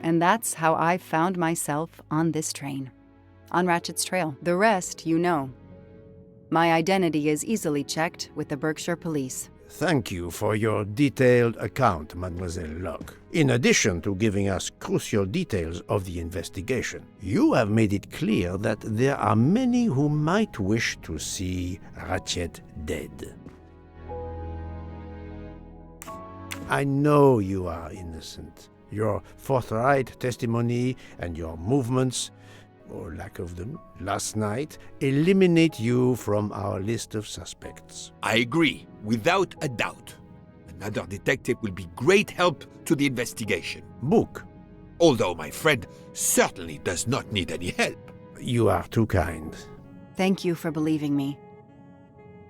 And that's how I found myself on this train. On Ratchet's trail. The rest, you know. My identity is easily checked with the Berkshire Police. Thank you for your detailed account, Mademoiselle Locke. In addition to giving us crucial details of the investigation, you have made it clear that there are many who might wish to see Ratchet dead. I know you are innocent. Your forthright testimony and your movements, or lack of them, last night, eliminate you from our list of suspects. I agree, without a doubt. Another detective will be great help to the investigation. Book. Although my friend certainly does not need any help. You are too kind. Thank you for believing me.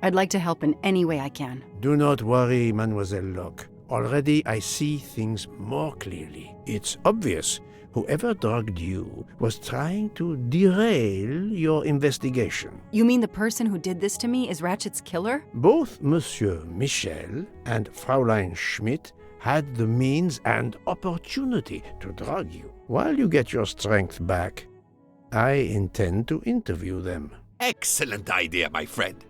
I'd like to help in any way I can. Do not worry, Mademoiselle Locke. Already I see things more clearly. It's obvious whoever drugged you was trying to derail your investigation. You mean the person who did this to me is Ratchet's killer? Both Monsieur Michel and Fräulein Schmidt had the means and opportunity to drug you. While you get your strength back, I intend to interview them. Excellent idea, my friend.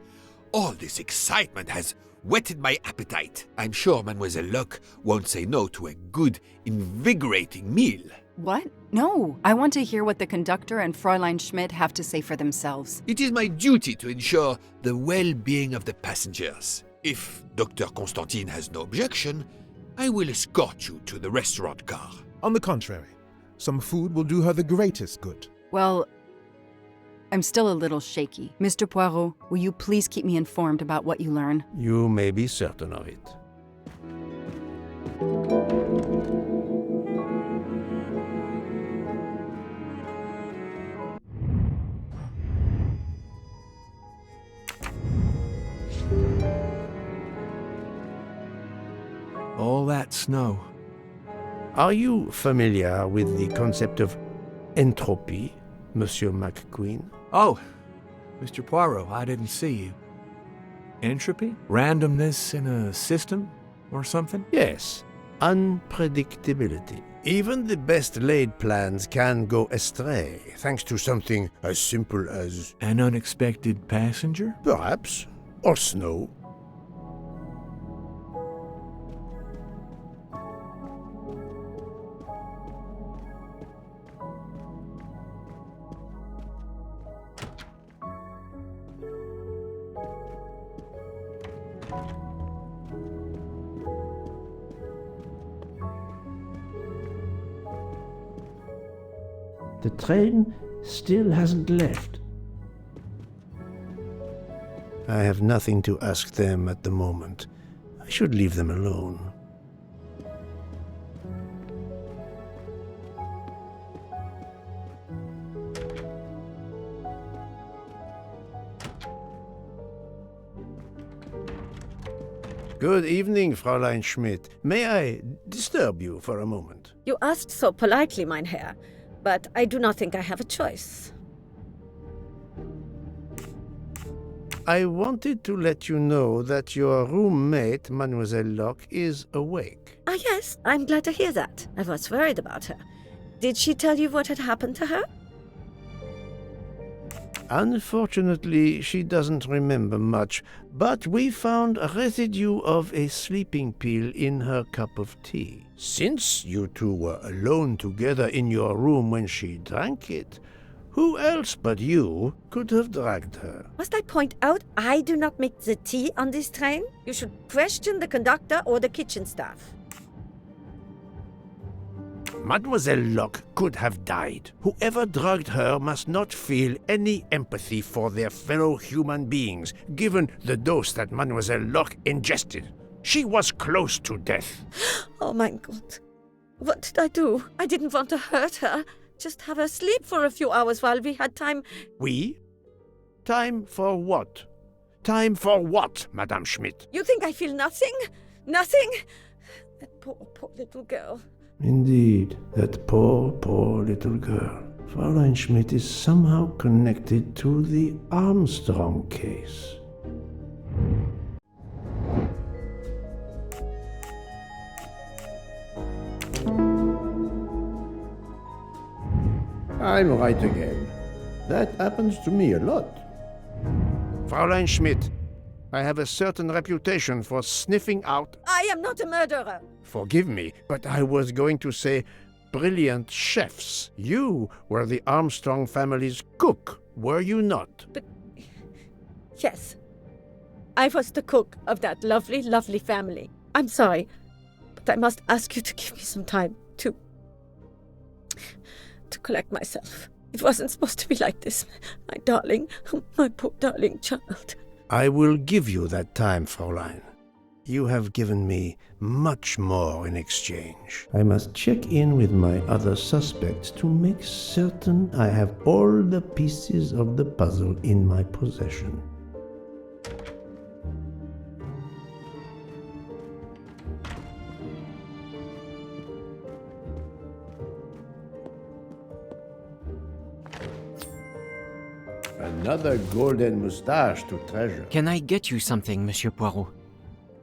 All this excitement has whetted my appetite. I'm sure Mademoiselle Locke won't say no to a good, invigorating meal. What? No, I want to hear what the conductor and Fräulein Schmidt have to say for themselves. It is my duty to ensure the well-being of the passengers. If Dr. Constantine has no objection, I will escort you to the restaurant car. On the contrary, some food will do her the greatest good. Well, I'm still a little shaky. Mr. Poirot, will you please keep me informed about what you learn? You may be certain of it. All that snow. Are you familiar with the concept of entropy, Monsieur McQueen? Oh, Mr. Poirot, I didn't see you. Entropy? Randomness in a system or something? Yes, unpredictability. Even the best laid plans can go astray, thanks to something as simple as... An unexpected passenger? perhaps, or snow. The train still hasn't left. I have nothing to ask them at the moment. I should leave them alone. Good evening, Fräulein Schmidt. May I disturb you for a moment? You asked so politely, mein Herr, but I do not think I have a choice. I wanted to let you know that your roommate, Mademoiselle Locke, is awake. Ah, yes, I'm glad to hear that. I was worried about her. Did she tell you what had happened to her? Unfortunately, she doesn't remember much, but we found a residue of a sleeping pill in her cup of tea. Since you two were alone together in your room when she drank it, who else but you could have dragged her? Must I point out I do not make the tea on this train? You should question the conductor or the kitchen staff. Mademoiselle Locke could have died. Whoever drugged her must not feel any empathy for their fellow human beings, given the dose that Mademoiselle Locke ingested. She was close to death. Oh my God. What did I do? I didn't want to hurt her. Just have her sleep for a few hours while we had time. We? Time for what? Time for what, Madame Schmidt? You think I feel nothing? Nothing? That poor little girl. Indeed, that poor little girl. Fräulein Schmidt is somehow connected to the Armstrong case. I'm right again. That happens to me a lot. Fräulein Schmidt, I have a certain reputation for sniffing out... I am not a murderer. Forgive me, but I was going to say brilliant chefs. You were the Armstrong family's cook, were you not? But yes, I was the cook of that lovely, lovely family. I'm sorry, but I must ask you to give me some time to collect myself. It wasn't supposed to be like this, my darling, my poor darling child. I will give you that time, Fräulein. You have given me much more in exchange. I must check in with my other suspects to make certain I have all the pieces of the puzzle in my possession. Another golden moustache to treasure. Can I get you something, Monsieur Poirot?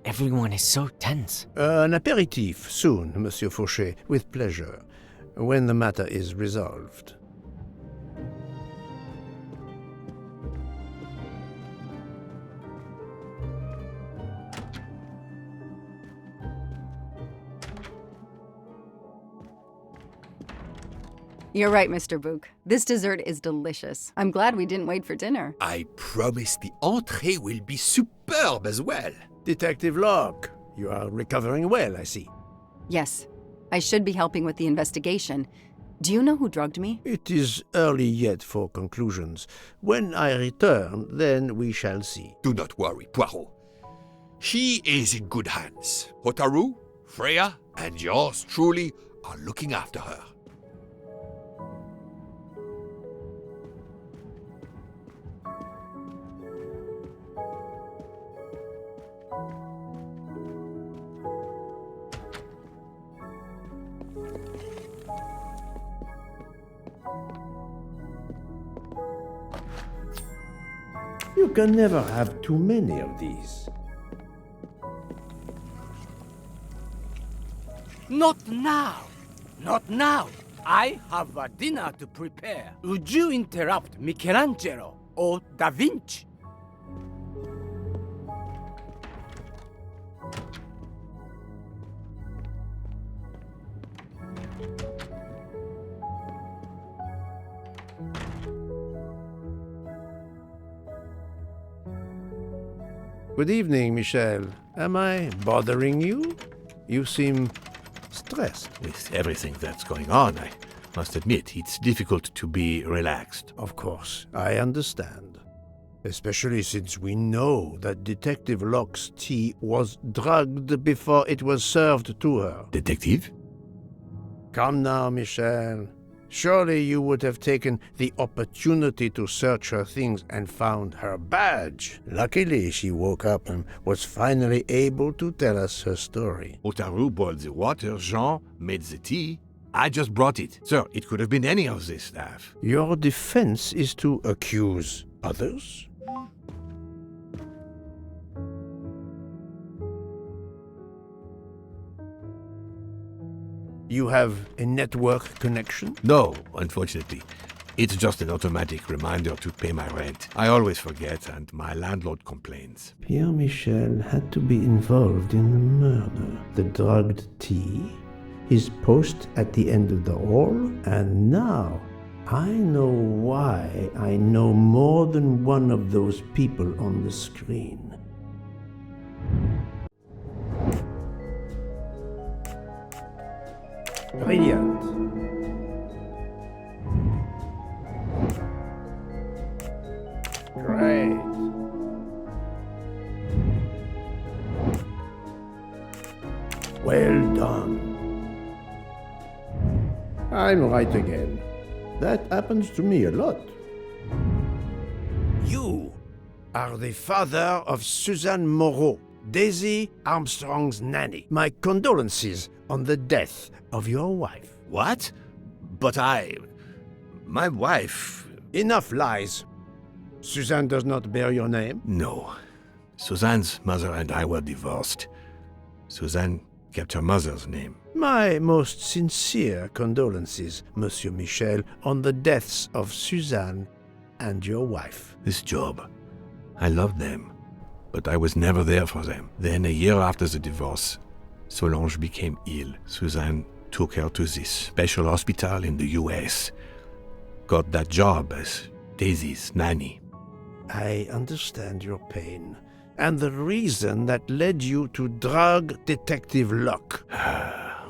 Everyone is so tense. An aperitif soon, Monsieur Fauchet, with pleasure, when the matter is resolved. You're right, Mr. Book. This dessert is delicious. I'm glad we didn't wait for dinner. I promise the entree will be superb as well. Detective Locke, you are recovering well, I see. Yes, I should be helping with the investigation. Do you know who drugged me? It is early yet for conclusions. When I return, then we shall see. Do not worry, Poirot. She is in good hands. Hotaru, Freya, and yours truly are looking after her. You can never have too many of these. Not now! Not now! I have a dinner to prepare. Would you interrupt Michelangelo or Da Vinci? Good evening, Michel. Am I bothering you? You seem stressed. With everything that's going on, I must admit it's difficult to be relaxed. Of course, I understand. Especially since we know that Detective Locke's tea was drugged before it was served to her. Detective? Come now, Michel. Surely you would have taken the opportunity to search her things and found her badge. Luckily, she woke up and was finally able to tell us her story. Hotaru boiled the water, Jean made the tea. I just brought it. Sir, it could have been any of the staff. Your defense is to accuse others? You have a network connection? No, unfortunately. It's just an automatic reminder to pay my rent. I always forget, and my landlord complains. Pierre Michel had to be involved in the murder. The drugged tea, his post at the end of the hall, and now I know why I know more than one of those people on the screen. Brilliant. Great. Well done. I'm right again. That happens to me a lot. You are the father of Suzanne Moreau, Daisy Armstrong's nanny. My condolences on the death of your wife. What? But my wife... Enough lies. Suzanne does not bear your name? No. Suzanne's mother and I were divorced. Suzanne kept her mother's name. My most sincere condolences, Monsieur Michel, on the deaths of Suzanne and your wife. This job, I loved them, but I was never there for them. Then, a year after the divorce, Solange became ill. Suzanne took her to this special hospital in the US. Got that job as Daisy's nanny. I understand your pain, and the reason that led you to drug Detective Locke.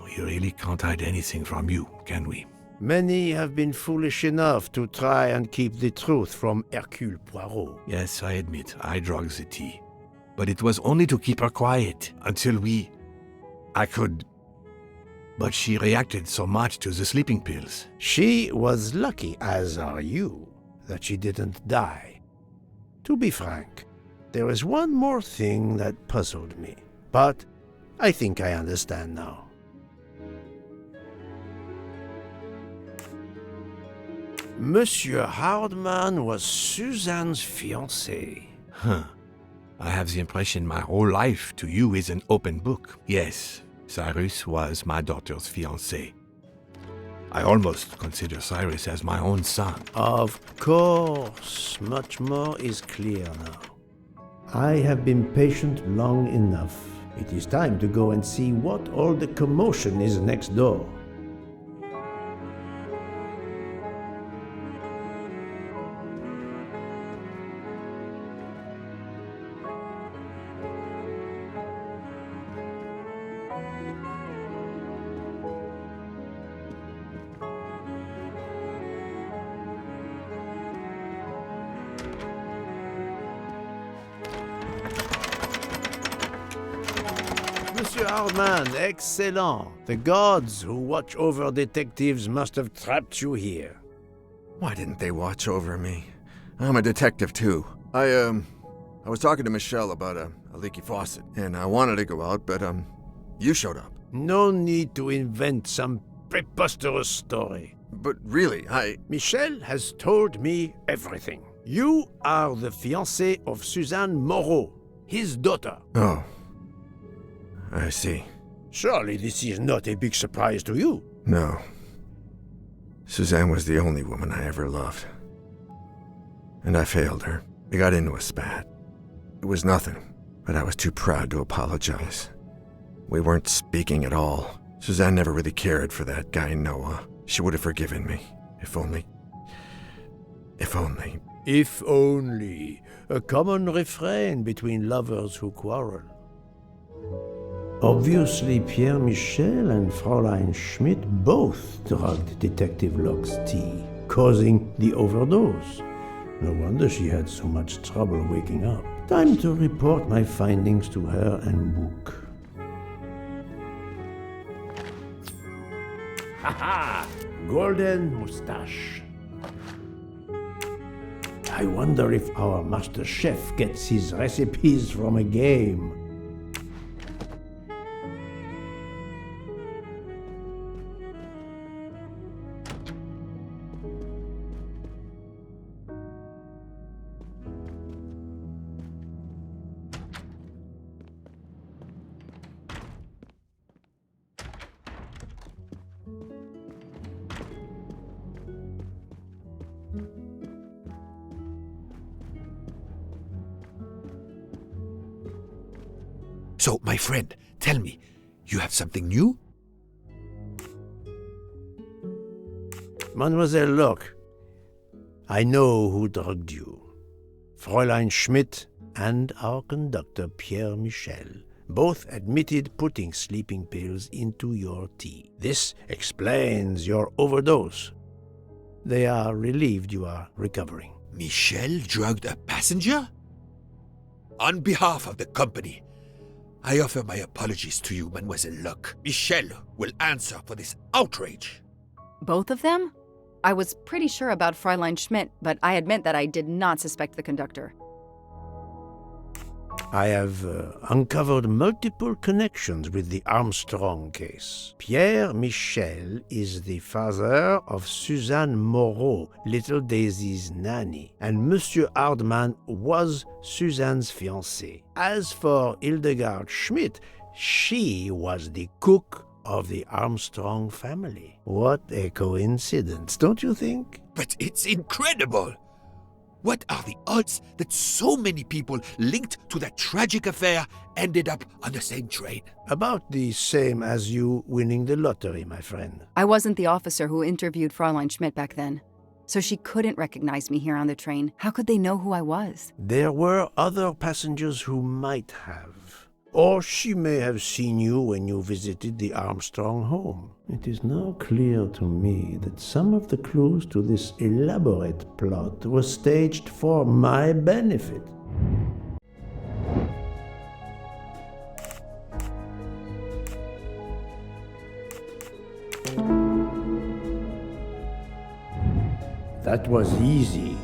We really can't hide anything from you, can we? Many have been foolish enough to try and keep the truth from Hercule Poirot. Yes, I admit, I drugged the tea. But it was only to keep her quiet until I could... But she reacted so much to the sleeping pills. She was lucky, as are you, that she didn't die. To be frank, there is one more thing that puzzled me, but I think I understand now. Monsieur Hardman was Suzanne's fiancé. Huh. I have the impression my whole life to you is an open book. Yes, Cyrus was my daughter's fiancé. I almost consider Cyrus as my own son. Of course, much more is clear now. I have been patient long enough. It is time to go and see what all the commotion is next door. Monsieur Hardman, excellent. The gods who watch over detectives must have trapped you here. Why didn't they watch over me? I'm a detective too. I was talking to Michelle about a leaky faucet, and I wanted to go out, but you showed up. No need to invent some preposterous story. But really, Michel has told me everything. You are the fiancé of Suzanne Moreau, his daughter. Oh. I see. Surely this is not a big surprise to you. No. Suzanne was the only woman I ever loved. And I failed her. We got into a spat. It was nothing, but I was too proud to apologize. We weren't speaking at all. Suzanne never really cared for that guy Noah. She would have forgiven me. If only. If only. If only. A common refrain between lovers who quarrel. Obviously, Pierre Michel and Fräulein Schmidt both drugged Detective Locke's tea, causing the overdose. No wonder she had so much trouble waking up. Time to report my findings to her and Book. Haha! Golden moustache. I wonder if our master chef gets his recipes from a game. So, my friend, tell me, you have something new? Mademoiselle Locke, I know who drugged you. Fräulein Schmidt and our conductor Pierre Michel both admitted putting sleeping pills into your tea. This explains your overdose. They are relieved you are recovering. Michel drugged a passenger? On behalf of the company, I offer my apologies to you, Mademoiselle Locke. Michel will answer for this outrage. Both of them? I was pretty sure about Fräulein Schmidt, but I admit that I did not suspect the conductor. I have uncovered multiple connections with the Armstrong case. Pierre Michel is the father of Suzanne Moreau, little Daisy's nanny, and Monsieur Hardman was Suzanne's fiancé. As for Hildegard Schmidt, She was the cook of the Armstrong family. What a coincidence, don't you think? But it's incredible! What are the odds that so many people linked to that tragic affair ended up on the same train? About the same as you winning the lottery, my friend. I wasn't the officer who interviewed Fräulein Schmidt back then, so she couldn't recognize me here on the train. How could they know who I was? There were other passengers who might have. Or she may have seen you when you visited the Armstrong home. It is now clear to me that some of the clues to this elaborate plot were staged for my benefit. That was easy.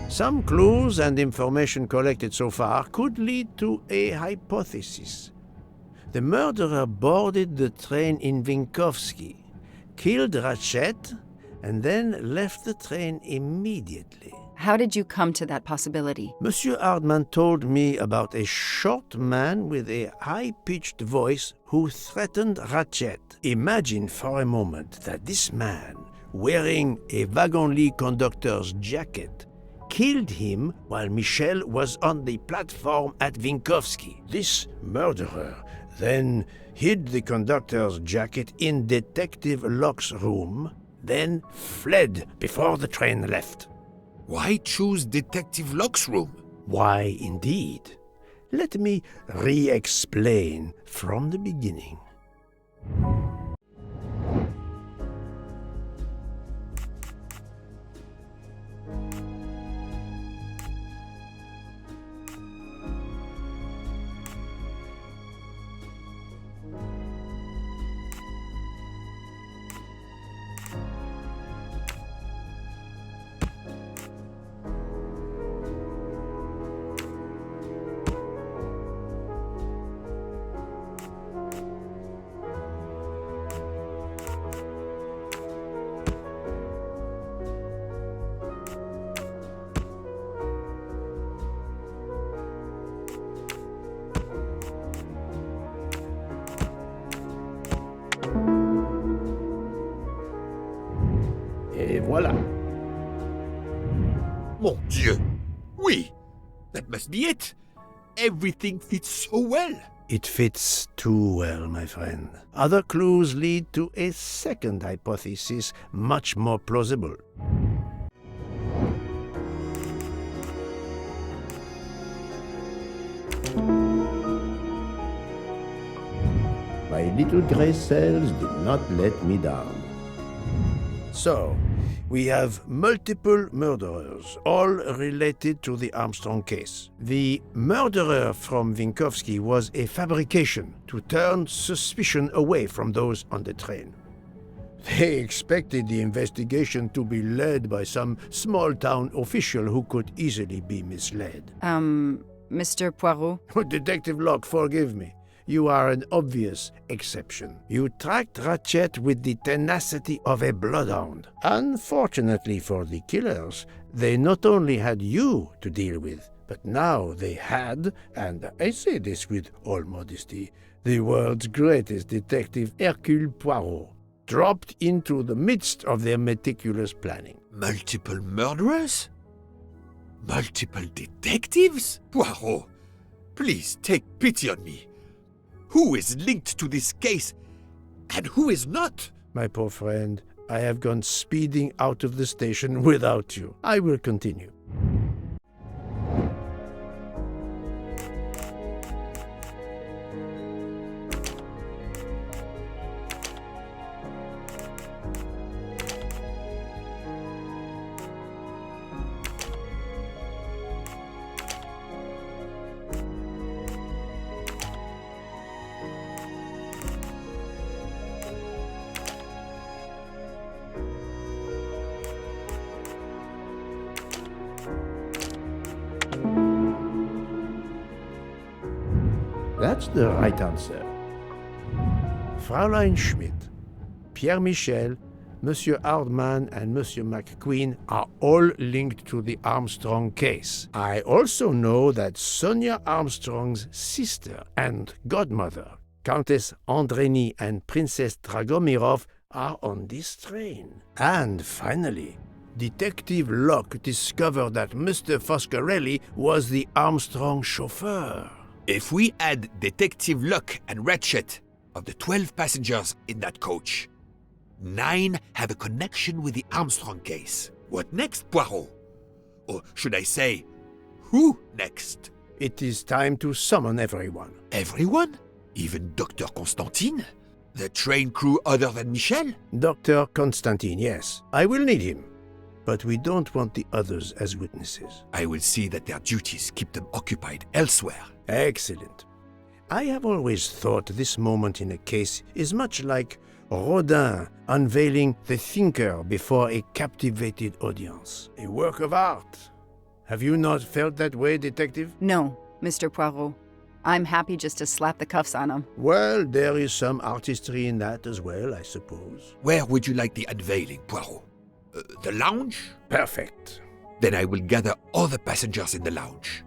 Some clues and information collected so far could lead to a hypothesis. The murderer boarded the train in Vinkovsky, killed Ratchet, and then left the train immediately. How did you come to that possibility? Monsieur Hardman told me about a short man with a high-pitched voice who threatened Ratchet. Imagine for a moment that this man, wearing a wagon-lit conductor's jacket, killed him while Michel was on the platform at Vinkovsky. This murderer then hid the conductor's jacket in Detective Locke's room, then fled before the train left. Why choose Detective Locke's room? Why, indeed. Let me re-explain from the beginning. Et voilà. Mon Dieu! Oui! That must be it! Everything fits so well! It fits too well, my friend. Other clues lead to a second hypothesis, much more plausible. My little gray cells did not let me down. So, we have multiple murderers, all related to the Armstrong case. The murderer from Vinkovsky was a fabrication to turn suspicion away from those on the train. They expected the investigation to be led by some small-town official who could easily be misled. Mr. Poirot? Detective Locke, forgive me. You are an obvious exception. You tracked Ratchet with the tenacity of a bloodhound. Unfortunately for the killers, they not only had you to deal with, but now they had, and I say this with all modesty, the world's greatest detective, Hercule Poirot, dropped into the midst of their meticulous planning. Multiple murderers? Multiple detectives? Poirot, please take pity on me. Who is linked to this case, and who is not? My poor friend, I have gone speeding out of the station without you. I will continue. That's the right answer. Fräulein Schmidt, Pierre Michel, Monsieur Hardman and Monsieur McQueen are all linked to the Armstrong case. I also know that Sonia Armstrong's sister and godmother, Countess Andreni and Princess Dragomirov, are on this train. And finally, Detective Locke discovered that Mr. Foscarelli was the Armstrong chauffeur. If we add Detective Luck and Ratchet, of the 12 passengers in that coach, 9 have a connection with the Armstrong case. What next, Poirot? Or should I say, who next? It is time to summon everyone. Everyone? Even Dr. Constantine? The train crew other than Michel? Dr. Constantine, yes. I will need him. But we don't want the others as witnesses. I will see that their duties keep them occupied elsewhere. Excellent. I have always thought this moment in a case is much like Rodin unveiling the thinker before a captivated audience. A work of art. Have you not felt that way, Detective? No, Mr. Poirot. I'm happy just to slap the cuffs on him. Well, there is some artistry in that as well, I suppose. Where would you like the unveiling, Poirot? The lounge? Perfect. Then I will gather all the passengers in the lounge.